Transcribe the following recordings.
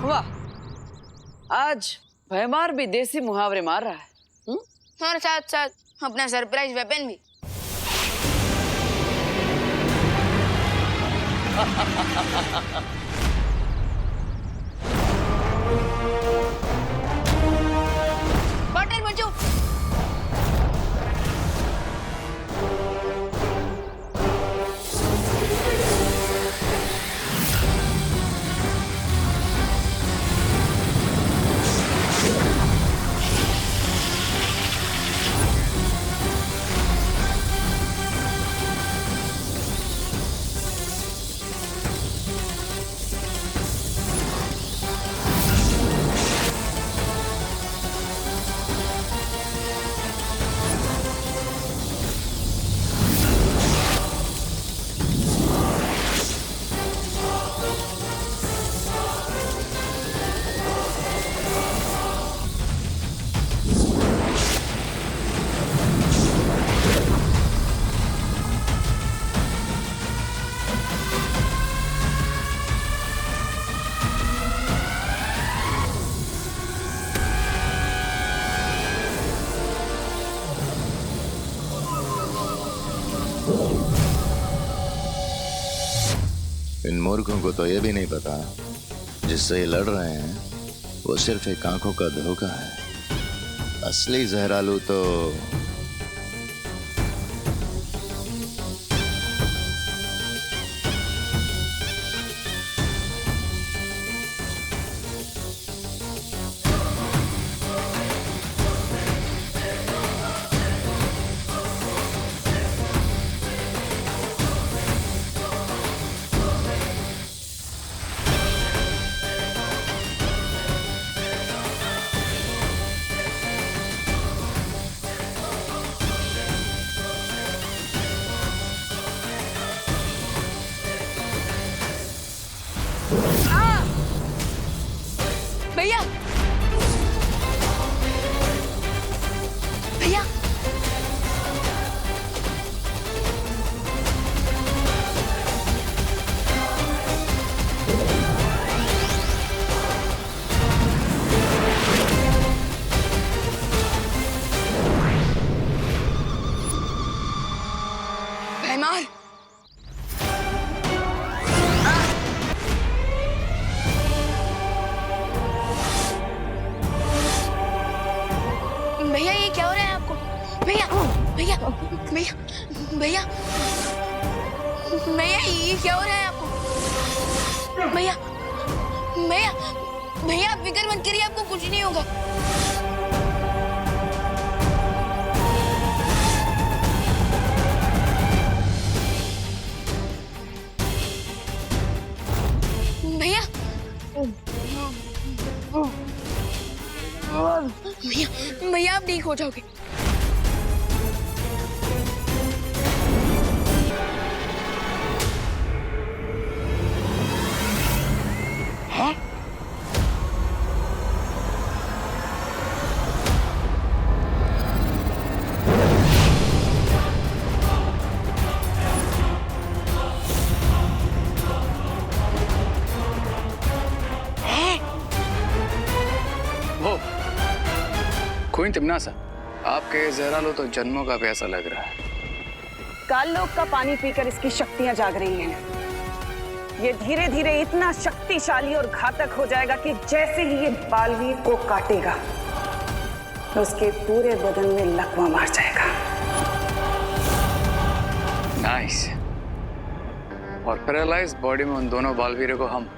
वाह, आज भयमार भी देसी मुहावरे मार रहा है। और साथ साथ अपना सरप्राइज वेपन भी। बॉटल बचो। इन मूर्खों को तो ये भी नहीं पता जिससे ये लड़ रहे हैं वो सिर्फ एक आंखों का धोखा है। असली जहरालू तो भैया भैया भैमार भैया ये क्या हो रहा है आपको? भैया भैया भैया भैया भैया ये क्या हो रहा है आपको? भैया भैया भैया आप फिक्र मत करिए, आपको कुछ नहीं होगा। भैया भैया भैया आप ठीक हो जाओगे। हैं? क्वीन तिम्नासा, आपके जहरालो तो जन्मों का प्यासा लग रहा है। काल लोक का पानी पीकर इसकी शक्तियां जाग रही हैं। ये धीरे धीरे इतना शक्तिशाली और घातक हो जाएगा कि जैसे ही ये बालवीर को काटेगा तो उसके पूरे बदन में लकवा मार जाएगा। नाइस। और पैरालाइज बॉडी में उन दोनों बालवीरों को हम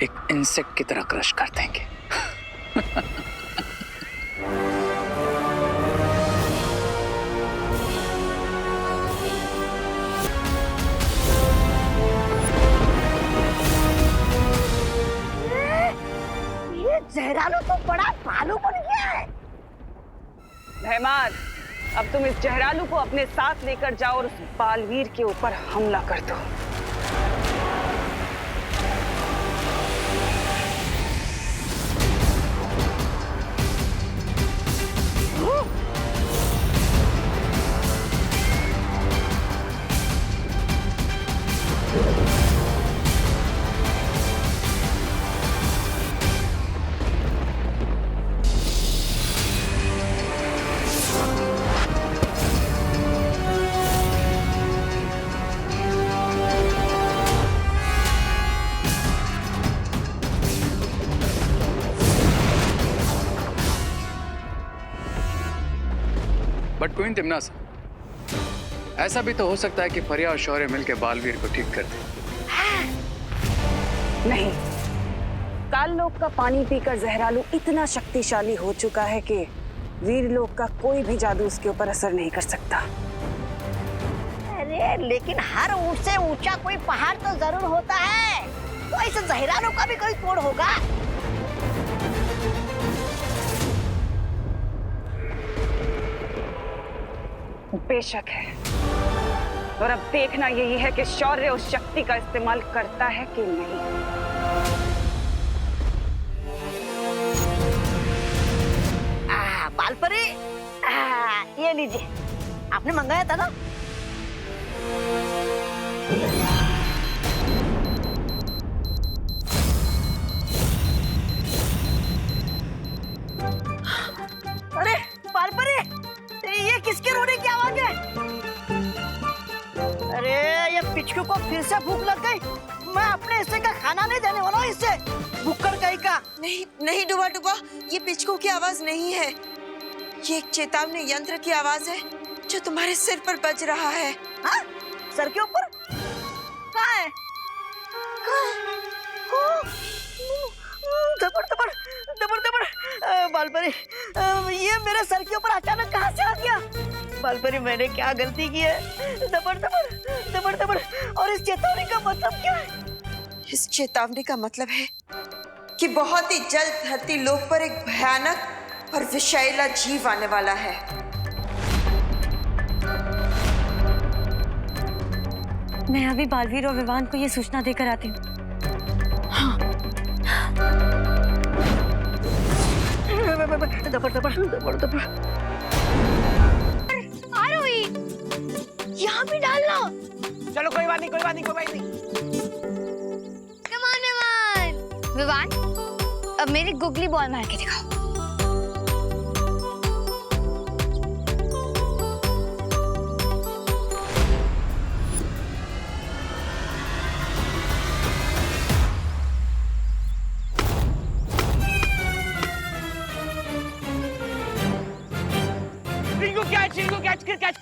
एक इंसेक्ट की तरह क्रश कर देंगे। जहरालू तो बड़ा भालू बन गया है। भैमार, अब तुम इस जहरालू को अपने साथ लेकर जाओ और उस बालवीर के ऊपर हमला कर दो। क्वीन तिमनासा, ऐसा भी तो हो सकता है कि फरिया और शौर्य मिलकर बालवीर को ठीक कर दे। नहीं, काललोक का पानी पीकर जहरालू इतना शक्तिशाली हो चुका है कि वीरलोक का कोई भी जादू उसके ऊपर असर नहीं कर सकता। अरे लेकिन हर ऊंच से ऊंचा कोई पहाड़ तो जरूर होता है, तो इस जहरानों का भी कोई तोड़ होगा। बेशक है, और अब देखना यही है कि शौर्य उस शक्ति का इस्तेमाल करता है कि नहीं। बालपरी, ये लीजिए, आपने मंगाया था ना। अरे बालपरी, ये किसके रोने की आवाज है? अरे ये पिचकू को फिर से भूख लग गई। मैं अपने हिस्से का खाना नहीं देने वाला हूँ इससे, भूखकर कहीं का। नहीं नहीं डुबा डुबा, ये पिचकू की आवाज नहीं है, ये एक चेतावनी यंत्र की आवाज है जो तुम्हारे सिर पर बज रहा है। हाँ? सर के ऊपर? कहाँ है? दबड़ दबड़ दबड़ दबड़। बालपरी, ये मेरे सर के ऊपर अचानक कहाँ से आ गया? बालपरी, मैंने क्या गलती की है? दबड़ दबड़ दबड़ दबड़। और इस चेतावनी का मतलब क्या है? इस चेतावनी का मतलब है कि बहुत ही जल्द धरती लोक पर एक भयानक और विषैला जीव आने वाला है। मैं अभी बालवीर और विवान को ये सूचना देकर आती हूँ। दबड़ दबड़ दबड़ दबड़। आरोही, यहाँ भी डालना। चलो कोई बात नहीं, कोई बात नहीं, कोई बात नहीं। Come on, विवान, अब मेरी गुगली बॉल मार के दिखाओ।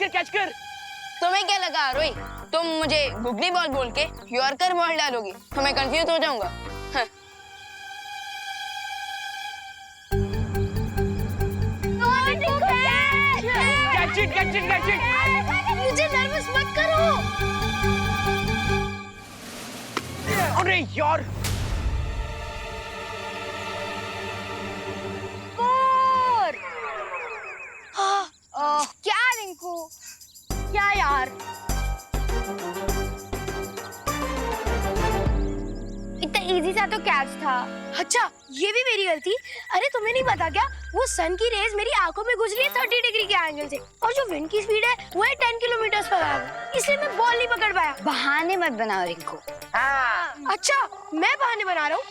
कैच कर। तुम्हें क्या लगा रोई, तुम मुझे गुगली बॉल बोल के यॉर्कर बॉल डालोगी तो मैं कंफ्यूज हो जाऊंगा। हाँ। Catch it. मुझे नर्वस मत करो। अरे यार, क्या रिंकू, क्या यार, इतना इजी सा तो कैच था। अच्छा, ये भी मेरी गलती। अरे तुम्हें नहीं पता क्या, वो सन की रेज मेरी आंखों में गुजरी है 30 डिग्री के एंगल से, और जो विंड की स्पीड है वो है 10 किलोमीटर पर आवर, इसलिए मैं बॉल नहीं पकड़ पाया। बहाने मत बनाओ रिंकू। अच्छा, मैं बहाने बना रहा हूँ?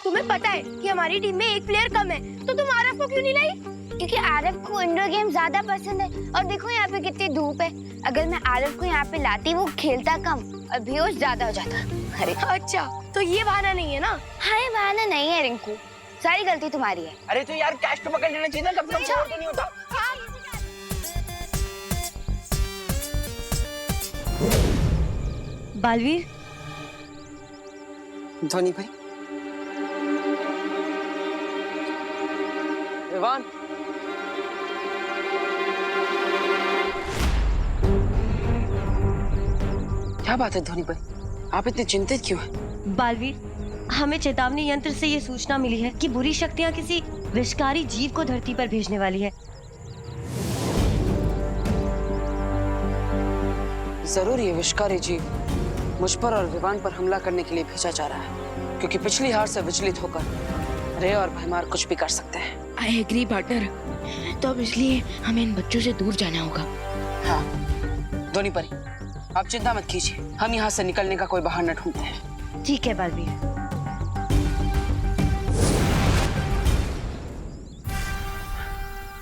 तुम्हें पता है कि हमारी टीम में एक प्लेयर कम है, तो तुम आरफ को क्यों नहीं लाई? क्योंकि आरफ को इंडोर गेम ज्यादा पसंद है, और देखो यहाँ पे कितनी धूप है। अगर मैं आरफ को यहाँ पे लाती, वो खेलता कम और बेहोश ज्यादा हो जाता। अरे अच्छा, तो ये बहाना नहीं है ना? हाँ, ये बहाना नहीं है रिंकू, सारी गलती तुम्हारी है। अरे तो यार कैच तो पकड़ लेना चाहिए ना, कब तक छोड़ तो नहीं होता। बालवीर, धोनी भाई, विवान, क्या बात है धोनी भाई, आप इतने चिंतित क्यों हैं? बालवीर, हमें चेतावनी यंत्र से ये सूचना मिली है कि बुरी शक्तियाँ किसी विषकारी जीव को धरती पर भेजने वाली है। जरूर ये विषकारी जीव मुझ पर और विवान पर हमला करने के लिए भेजा जा रहा है, क्योंकि पिछली हार से विचलित होकर रे और भैमार कुछ भी कर सकते हैं। आई एग्री पार्टनर, तो अब इसलिए हमें इन बच्चों से दूर जाना होगा। हाँ धोनी परी, आप चिंता मत कीजिए, हम यहाँ से निकलने का कोई बहाना ढूंढते हैं। ठीक है बालवीर।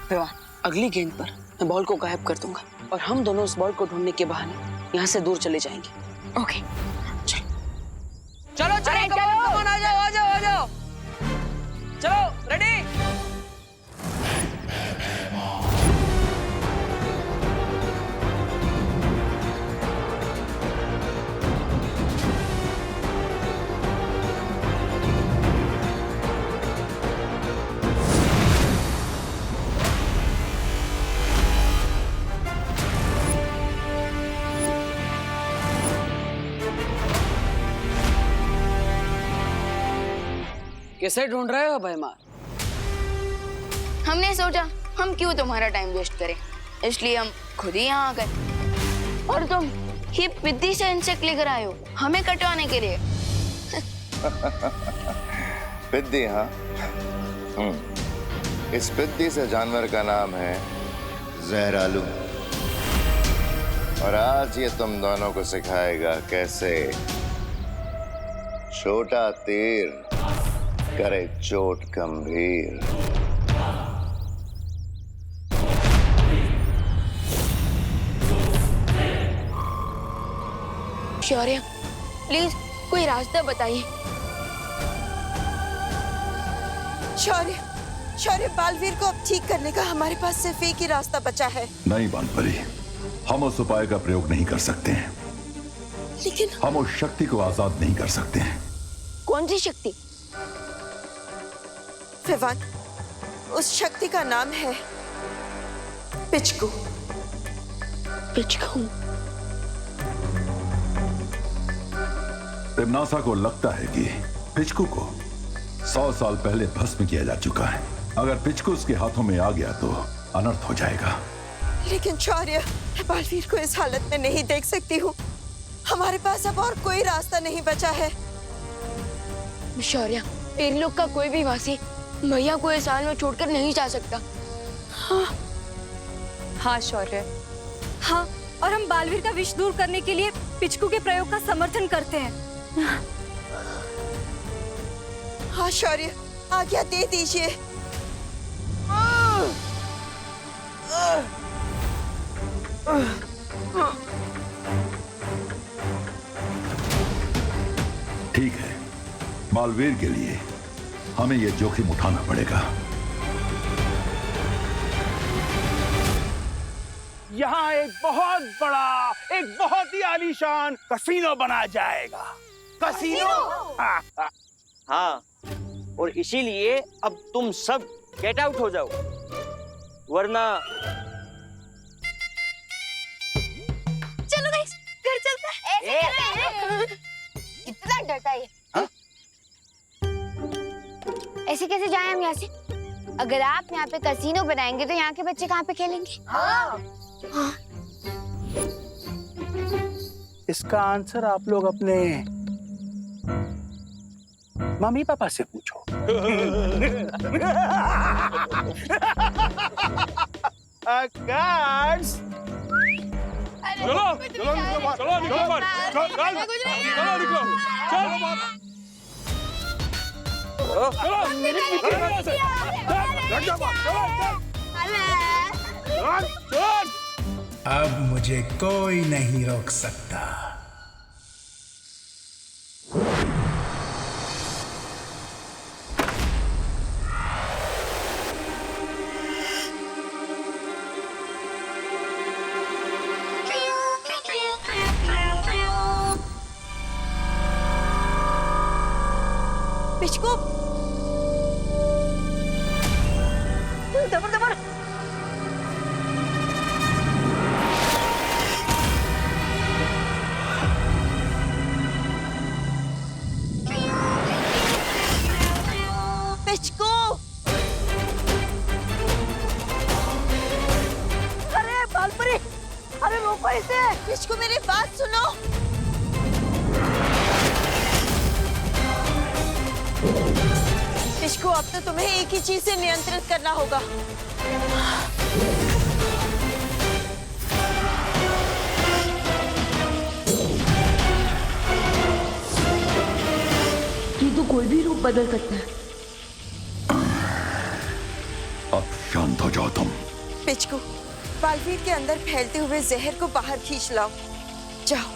विवान, अगली गेंद पर मैं बॉल को गायब कर दूंगा और हम दोनों उस बॉल को ढूंढने के बहाने यहाँ से दूर चले जाएंगे। ओके। चलो चलो, कमान, आ जाओ आ जाओ आ जाओ, चलो रेडी। किसे ढूंढ रहे हो भैमार? हमने सोचा हम क्यों तुम्हारा टाइम वेस्ट करें, इसलिए हम खुद ही यहाँ आ गए। और तुम ये पिद्दी से इंसेक्ट लेकर आए हो हमें कटवाने के लिए। पिद्दी? हाँ। इस पिद्दी से जानवर का नाम है जहरालू, और आज ये तुम दोनों को सिखाएगा कैसे छोटा तीर करे चोट गंभीर। शौर्य, प्लीज कोई रास्ता बताइए। शौर्य, शौर्य, बालवीर को अब ठीक करने का हमारे पास सिर्फ एक ही रास्ता बचा है। नहीं बालपरी, हम उस उपाय का प्रयोग नहीं कर सकते हैं, लेकिन हम उस शक्ति को आजाद नहीं कर सकते हैं। कौन सी शक्ति? विवान, उस शक्ति का नाम है पिचकू। पिचकू? तिम्नासा को लगता है कि पिचकू को 100 साल पहले भस्म किया जा चुका है। अगर पिचकू उसके हाथों में आ गया तो अनर्थ हो जाएगा। लेकिन शौर्य, मैं बालवीर को इस हालत में नहीं देख सकती हूँ। हमारे पास अब और कोई रास्ता नहीं बचा है। शौर्य, इन लोग का कोई भी वासी भैया को इस हाल में छोड़कर नहीं जा सकता। हाँ शौर्य, हाँ, और हम बालवीर का विष दूर करने के लिए पिचकू के प्रयोग का समर्थन करते हैं। हाँ शौर्य, आज्ञा दे दीजिए। ठीक है, बालवीर के लिए हमें यह जोखिम उठाना पड़ेगा। यहाँ एक बहुत ही आलीशान कसीनो बना जाएगा। कसीनो? हाँ, और इसीलिए अब तुम सब गेट आउट हो जाओ, वरना। चलो गाइस, घर चलते हैं। कितना डरता है ये? ऐसे कैसे जाएं हम यहाँ से? अगर आप यहाँ पे कसीनो बनाएंगे तो यहाँ के बच्चे कहाँ पे खेलेंगे? हाँ। इसका आंसर आप लोग अपने मम्मी पापा से पूछो। Guards! चलो निकलो बाहर, चलो निकलो बाहर, चलो निकलो, चलो मेरे पीछे से, अब मुझे कोई नहीं रोक सकता। पिचकू, दबर दबर। पिचकू, अरे बालपरी, अरे रोको इसे। पिचकू, मेरी बात सुनो। पिचकू, अब तो तुम्हें एक ही चीज से नियंत्रित करना होगा। ये तो कोई भी रूप बदल सकता है। अब शांत हो जाओ तुम। पिचकू, बालवीर के अंदर फैलते हुए जहर को बाहर खींच लाओ। जाओ।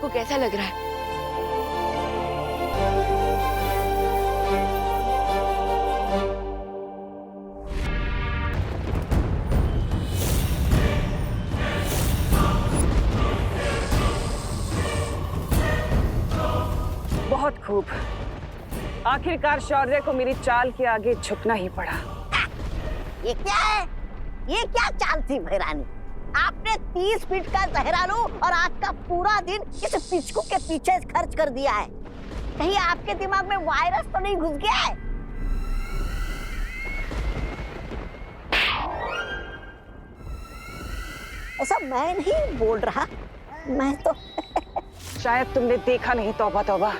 आपको कैसा लग रहा है? बहुत खूब। आखिरकार शौर्य को मेरी चाल के आगे झुकना ही पड़ा। ये क्या है? ये क्या चाल थी महारानी? आपने 30 फीट का जहरालू और आज का पूरा दिन इस पिचकू के पीछे खर्च कर दिया है। कहीं आपके दिमाग में वायरस तो नहीं घुस गया है? ऐसा मैं नहीं बोल रहा, मैं तो शायद तुमने देखा नहीं तौबा तौबा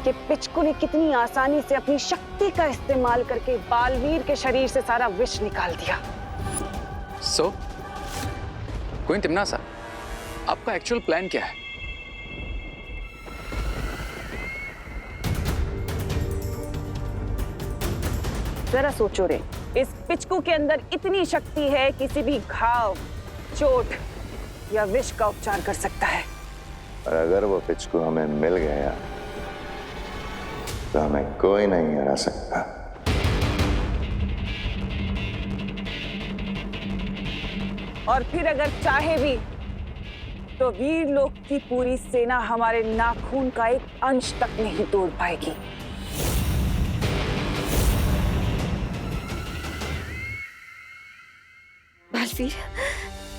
कि पिचकू ने कितनी आसानी से अपनी शक्ति का इस्तेमाल करके बालवीर के शरीर से सारा विष निकाल दिया। सो क्वीन तिम्नासा, आपका एक्चुअल प्लान क्या है? जरा सोचो रे, इस पिचकू के अंदर इतनी शक्ति है किसी भी घाव, चोट या विष का उपचार कर सकता है। और अगर वो पिचकू हमें मिल गया तो हमें कोई नहीं हरा सकता। और फिर अगर चाहे भी तो वीर लोक की पूरी सेना हमारे नाखून का एक अंश तक नहीं तोड़ पाएगी। बालवीर,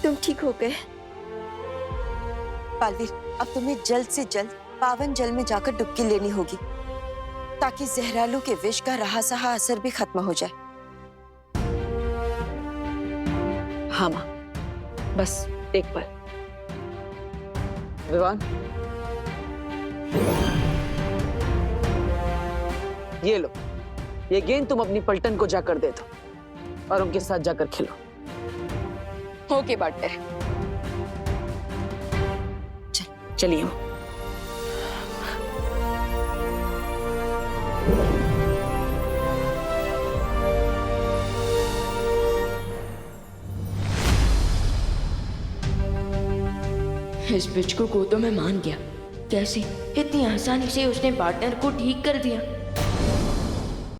तुम ठीक हो गए? बालवीर, अब तुम्हें जल्द से जल्द पावन जल में जाकर डुबकी लेनी होगी ताकि जहरालू के विष का रहा सहा असर भी खत्म हो जाए। हाँ माँ, बस एक पल। विवान, ये लो, ये गेंद तुम अपनी पलटन को जाकर दे दो और उनके साथ जाकर खेलो। ओके पार्टनर, चलिए। इस पिचकू को तो मैं मान गया। कैसे इतनी आसानी से उसने पार्टनर को ठीक कर दिया।